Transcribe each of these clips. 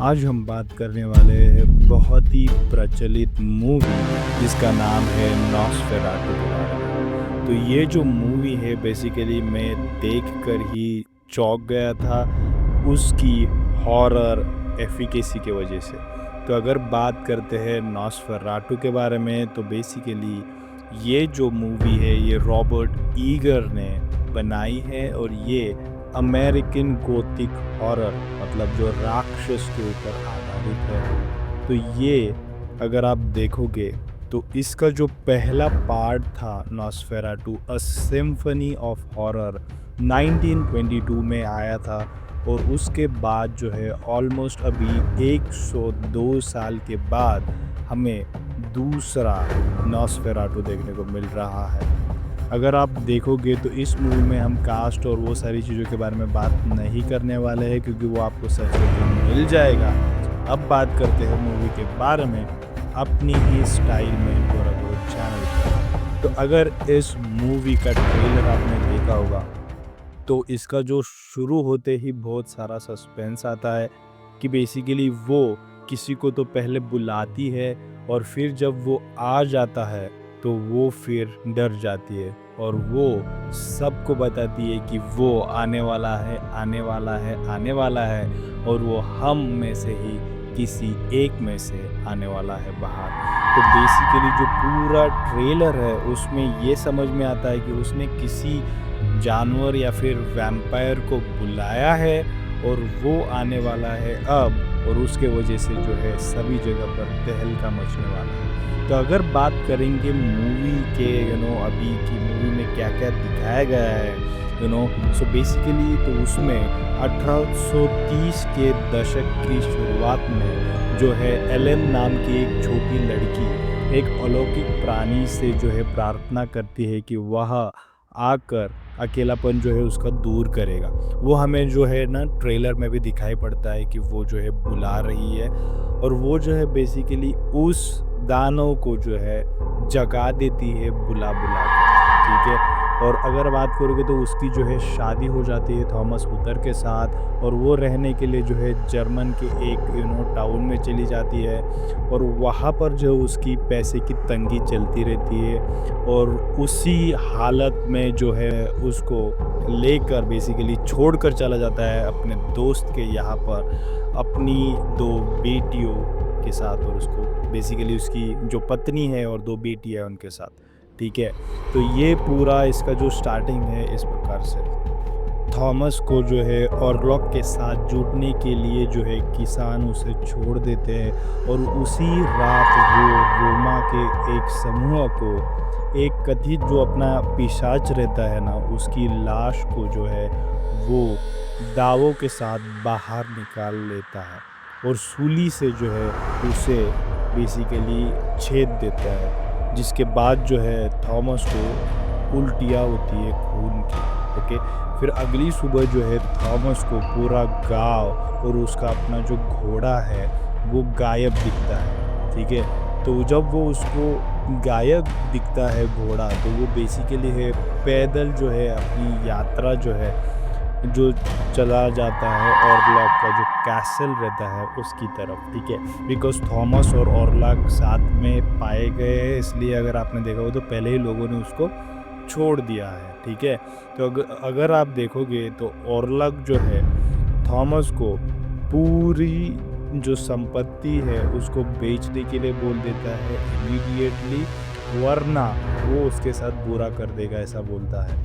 आज हम बात करने वाले हैं बहुत ही प्रचलित मूवी जिसका नाम है नॉस्फेरातु के बारे में। तो ये जो मूवी है बेसिकली मैं देखकर ही चौंक गया था उसकी हॉरर एफिकेसी की वजह से। तो अगर बात करते हैं नॉस्फेरातु के बारे में तो बेसिकली ये जो मूवी है ये रॉबर्ट ईगर ने बनाई है और ये अमेरिकन गोथिक हॉरर मतलब जो राक्षस के ऊपर आधारित है। तो ये अगर आप देखोगे तो इसका जो पहला पार्ट था नॉस्फेरातु अ सिम्फनी ऑफ हॉरर 1922 में आया था और उसके बाद जो है ऑलमोस्ट अभी 102 साल के बाद हमें दूसरा नॉस्फेरातु देखने को मिल रहा है। अगर आप देखोगे तो इस मूवी में हम कास्ट और वो सारी चीज़ों के बारे में बात नहीं करने वाले हैं क्योंकि वो आपको सर्च करके मिल जाएगा। अब बात करते हैं मूवी के बारे में अपनी ही स्टाइल में गोरा गोरा चैनल पर। तो अगर इस मूवी का ट्रेलर आपने देखा होगा तो इसका जो शुरू होते ही बहुत सारा सस्पेंस आता है कि बेसिकली वो किसी को तो पहले बुलाती है और फिर जब वो आ जाता है तो वो फिर डर जाती है और वो सबको बताती है कि वो आने वाला है आने वाला है आने वाला है और वो हम में से ही किसी एक में से आने वाला है बाहर। तो बेसिकली जो पूरा ट्रेलर है उसमें ये समझ में आता है कि उसने किसी जानवर या फिर वैम्पायर को बुलाया है और वो आने वाला है अब और उसके वजह से जो है सभी जगह पर तहलका मचने वाला है। तो अगर बात करेंगे मूवी के अभी की मूवी में क्या क्या दिखाया गया है सो बेसिकली तो उसमें 1830 के दशक की शुरुआत में जो है एलन नाम की एक छोटी लड़की एक अलौकिक प्राणी से जो है प्रार्थना करती है कि वह आकर अकेलापन जो है उसका दूर करेगा। वो हमें जो है ना ट्रेलर में भी दिखाई पड़ता है कि वो जो है बुला रही है और वो जो है बेसिकली उस दानव को जो है जगा देती है बुला बुला कर, ठीक है। और अगर बात करोगे तो उसकी जो है शादी हो जाती है थॉमस हुटर के साथ और वो रहने के लिए जो है जर्मन के एक टाउन में चली जाती है और वहाँ पर जो उसकी पैसे की तंगी चलती रहती है और उसी हालत में जो है उसको लेकर बेसिकली छोड़कर चला जाता है अपने दोस्त के यहाँ पर अपनी दो बेटियों के साथ और उसको बेसिकली उसकी जो पत्नी है और दो बेटी है उनके साथ, ठीक है। तो ये पूरा इसका जो स्टार्टिंग है इस प्रकार से थॉमस को जो है ऑरलॉक के साथ जुड़ने के लिए जो है किसान उसे छोड़ देते हैं और उसी रात वो रोमा के एक समूह को एक कथित जो अपना पिशाच रहता है ना उसकी लाश को जो है वो दावों के साथ बाहर निकाल लेता है और सूली से जो है उसे बेसिकली छेद देता है, जिसके बाद जो है थॉमस को उल्टियाँ होती है खून की, ओके। फिर अगली सुबह जो है थॉमस को पूरा गांव और उसका अपना जो घोड़ा है वो गायब दिखता है, ठीक है। तो जब वो उसको गायब दिखता है घोड़ा तो वो बेसिकली है पैदल जो है अपनी यात्रा जो है जो चला जाता है ऑरलॉक का जो कैसल रहता है उसकी तरफ, ठीक है। बिकॉज थॉमस और ऑरलॉक साथ में पाए गए हैं इसलिए अगर आपने देखा हो तो पहले ही लोगों ने उसको छोड़ दिया है, ठीक है। तो अगर आप देखोगे तो ऑरलॉक जो है थॉमस को पूरी जो संपत्ति है उसको बेचने के लिए बोल देता है इमीडिएटली, वरना वो उसके साथ बुरा कर देगा ऐसा बोलता है।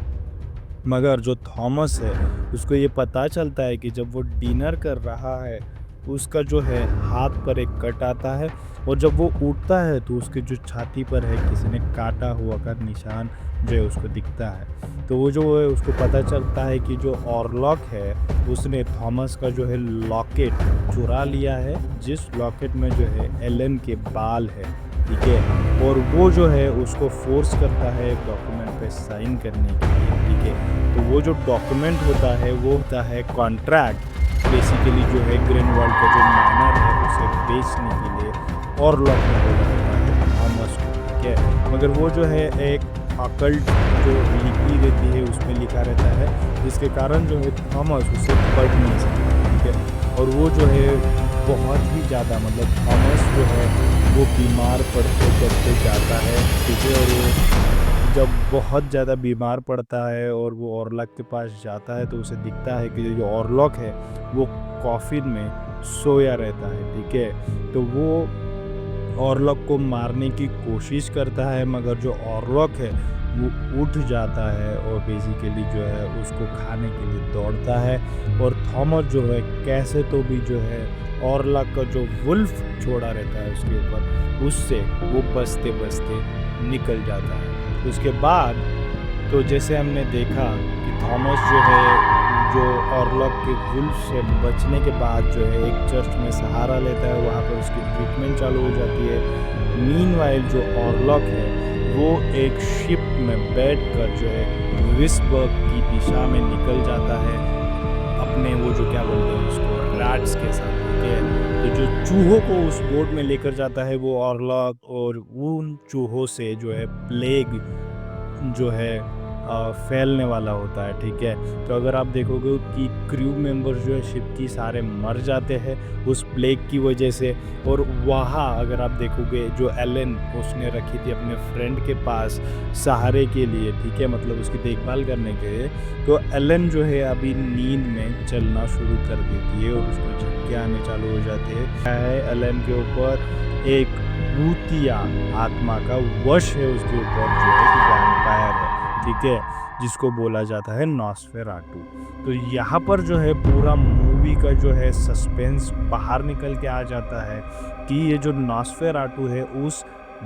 मगर जो थॉमस है उसको ये पता चलता है कि जब वो डिनर कर रहा है उसका जो है हाथ पर एक कट आता है और जब वो उठता है तो उसके जो छाती पर है किसी ने काटा हुआ का निशान जो है उसको दिखता है। तो वो जो है उसको पता चलता है कि जो ऑरलॉक है उसने थॉमस का जो है लॉकेट चुरा लिया है जिस लॉकेट में जो है एलन के बाल है, ठीक है। और वो जो है उसको फोर्स करता है डॉक्यूमेंट पे साइन करने के लिए, ठीक है। तो वो जो डॉक्यूमेंट होता है वो होता है कॉन्ट्रैक्ट बेसिकली जो है ग्रीनवॉल्ड का जो मैनर है उसे बेचने के लिए ऑरलॉक ने बोला रहता है थॉमस को, ठीक है। मगर वो जो है एक अकल्ट जो लिखी रहती है उसमें लिखा रहता है जिसके कारण जो है थॉमस उसे पढ़ नहीं सकता, ठीक है। और वो जो है बहुत ही ज़्यादा मतलब थॉमस जो है वो बीमार पड़ते-पड़ते जाता है, ठीक है? और वो जब बहुत ज़्यादा बीमार पड़ता है और वो ऑरलॉक के पास जाता है, तो उसे दिखता है कि जो ऑरलॉक है वो कॉफ़िन में सोया रहता है, ठीक है? तो वो ऑरलॉक को मारने की कोशिश करता है, मगर जो ऑरलॉक है वो उठ जाता है और बेसिकली जो है उसको खाने के लिए दौड़ता है। और थॉमस जो है कैसे तो भी जो है ऑरलॉक का जो वुल्फ छोड़ा रहता है उसके ऊपर, उससे वो बचते-बचते निकल जाता है। उसके बाद तो जैसे हमने देखा कि थॉमस जो है जो ऑरलॉक के वुल्फ से बचने के बाद जो है एक चर्च में सहारा लेता है, वहाँ पर उसकी ट्रीटमेंट चालू हो जाती है। मीनवाइल जो ऑरलॉक है वो एक शिप में बैठकर जो है विस्बर्ग की दिशा में निकल जाता है अपने वो जो क्या बोलते हैं उसको रैट्स के साथ, ठीक है? तो जो चूहों को उस बोट में लेकर जाता है वो ऑरलॉक, और उन चूहों से जो है प्लेग जो है फैलने वाला होता है, ठीक है? तो अगर आप देखोगे कि क्रू मेंबर्स जो है शिप की सारे मर जाते हैं उस प्लेग की वजह से। और वहाँ अगर आप देखोगे जो एलन उसने रखी थी अपने फ्रेंड के पास सहारे के लिए, ठीक है? मतलब उसकी देखभाल करने के लिए, तो एलन जो है अभी नींद में चलना शुरू कर देती है और उसको झटके आने चालू हो जाते हैं। क्या है, एलन के ऊपर एक भूतिया आत्मा का वश है उसके ऊपर जो है कि वैम्पायर है, ठीक है? जिसको बोला जाता है नॉस्फेराटू। तो यहाँ पर जो है पूरा मूवी का जो है सस्पेंस बाहर निकल के आ जाता है कि ये जो नॉस्फेराटू है उस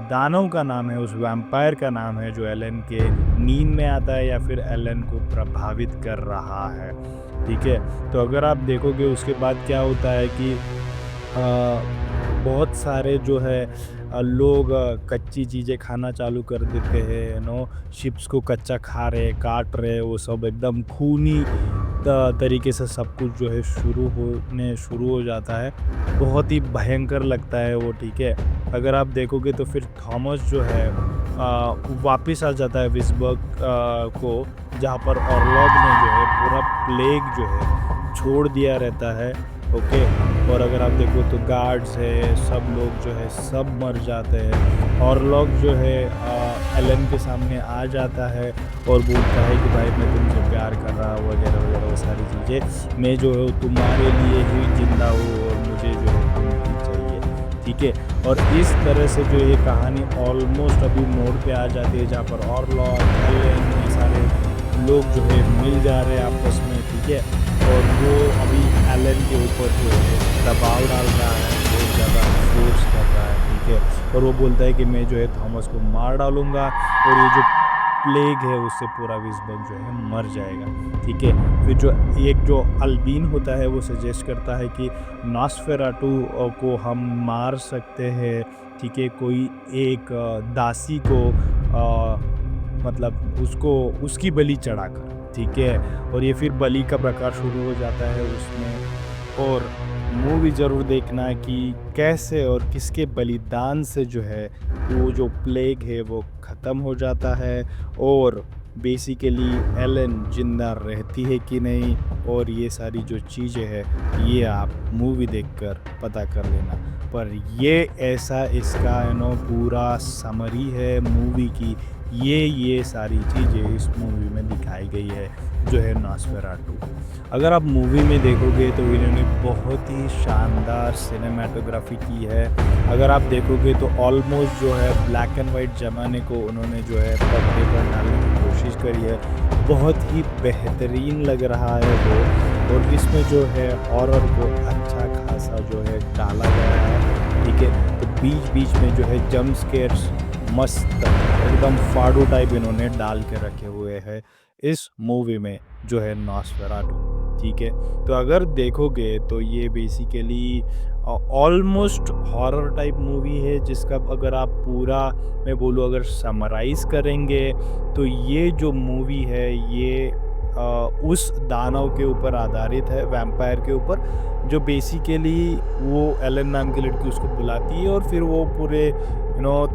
दानव का नाम है, उस वैम्पायर का नाम है जो एलन के नींद में आता है या फिर एलन को प्रभावित कर रहा है, ठीक है? तो अगर आप देखोगे उसके बाद क्या होता है कि बहुत सारे जो है लोग कच्ची चीज़ें खाना चालू कर देते हैं, चिप्स को कच्चा खा रहे, काट रहे, वो सब एकदम खूनी तरीके से सब कुछ जो है शुरू हो जाता है। बहुत ही भयंकर लगता है वो, ठीक है? अगर आप देखोगे तो फिर थॉमस जो है वापस आ जाता है विस्बर्ग को, जहाँ पर ऑरलॉग ने जो है पूरा प्लेग जो है छोड़ दिया रहता है, ओके? और अगर आप देखो तो गार्ड्स है, सब लोग जो है सब मर जाते हैं। ऑरलॉग जो है एलन के सामने आ जाता है और बोलता है कि भाई मैं तुमसे प्यार कर रहा हूँ वगैरह वगैरह वो सारी चीज़ें, मैं जो है तुम्हारे लिए ही जिंदा हूँ और मुझे जो है तुम ही चाहिए, ठीक है? और इस तरह से जो ये कहानी ऑलमोस्ट अभी मोड़ पे आ जाती है, जहाँ पर ऑरलॉग, एलन, ये सारे लोग जो है मिल जा रहे हैं आपस में, ठीक है? और वो अभी एलन के ऊपर जो है दबाव डाल रहा है, बहुत ज़्यादा फोर्स कर रहा है, ठीक है? और वो बोलता है कि मैं जो है थॉमस को मार डालूँगा और ये जो प्लेग है उससे पूरा विस्बर्ग जो है मर जाएगा, ठीक है? फिर जो जो अल्बीन होता है वो सजेस्ट करता है कि नॉस्फेराटू को हम मार सकते हैं, ठीक है? कोई एक दासी को मतलब उसको उसकी बलि चढ़ाकर, ठीक है? और ये फिर बलि का प्रकार शुरू हो जाता है उसमें। और मूवी ज़रूर देखना कि कैसे और किसके बलिदान से जो है वो जो प्लेग है वो ख़त्म हो जाता है, और बेसिकली एलन जिंदा रहती है कि नहीं, और ये सारी जो चीज़ें हैं ये आप मूवी देखकर पता कर लेना। पर ये ऐसा इसका पूरा समरी है मूवी की, ये सारी चीज़ें इस मूवी में दिखाई गई है जो है नॉस्फेराटू। अगर आप मूवी में देखोगे तो इन्होंने बहुत ही शानदार सिनेमाटोग्राफी की है। अगर आप देखोगे तो ऑलमोस्ट जो है ब्लैक एंड वाइट ज़माने को उन्होंने जो है पर्दे पर डालने की कोशिश करी है, बहुत ही बेहतरीन लग रहा है वो। और इसमें जो है हॉरर को अच्छा खासा जो है डाला गया है, ठीक है? तो बीच बीच में जो है जंप स्केयर्स मस्त एकदम फाड़ू टाइप इन्होंने डाल के रखे हुए हैं इस मूवी में जो है नॉस्फेराटू, ठीक है? तो अगर देखोगे तो ये basically almost horror type movie है, जिसका अगर आप पूरा मैं बोलूँ अगर समराइज़ करेंगे तो ये जो मूवी है ये उस दानव के ऊपर आधारित है, वैम्पायर के ऊपर, जो बेसिकली वो एलन नाम की लड़की उसको बुलाती है और फिर वो पूरे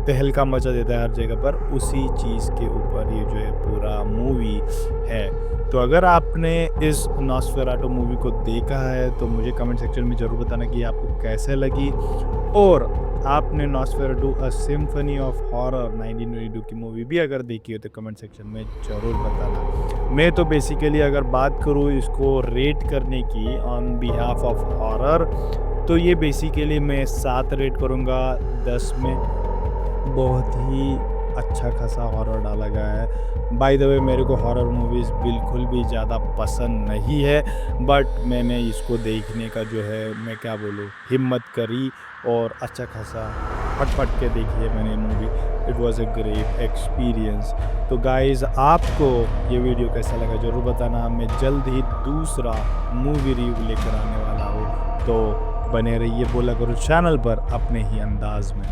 तहलका मचा देता है हर जगह पर। उसी चीज़ के ऊपर ये जो है पूरा मूवी है। तो अगर आपने इस नॉस्फेराटू मूवी को देखा है तो मुझे कमेंट सेक्शन में ज़रूर बताना कि आपको कैसे लगी, और आपने Nosferatu a symphony of horror 1922 की मूवी भी अगर देखी हो तो कमेंट सेक्शन में ज़रूर बताना। मैं तो बेसिकली अगर बात करूँ इसको रेट करने की ऑन बिहाफ ऑफ हॉरर, तो ये बेसिकली मैं 7 रेट करूँगा 10 में। बहुत ही अच्छा खासा हॉरर डाला गया है। बाय द वे मेरे को हॉरर मूवीज़ बिल्कुल भी ज़्यादा पसंद नहीं है, बट मैंने इसको देखने का जो है मैं क्या बोलूँ हिम्मत करी और अच्छा खासा फट के देखी है मैंने movie. It was a great experience. तो गाइज़ आपको ये वीडियो कैसा लगा ज़रूर बताना। मैं जल्द ही दूसरा मूवी रिव्यू लेकर आने वाला हूँ, तो बने रहिए बोला करो चैनल पर अपने ही अंदाज में।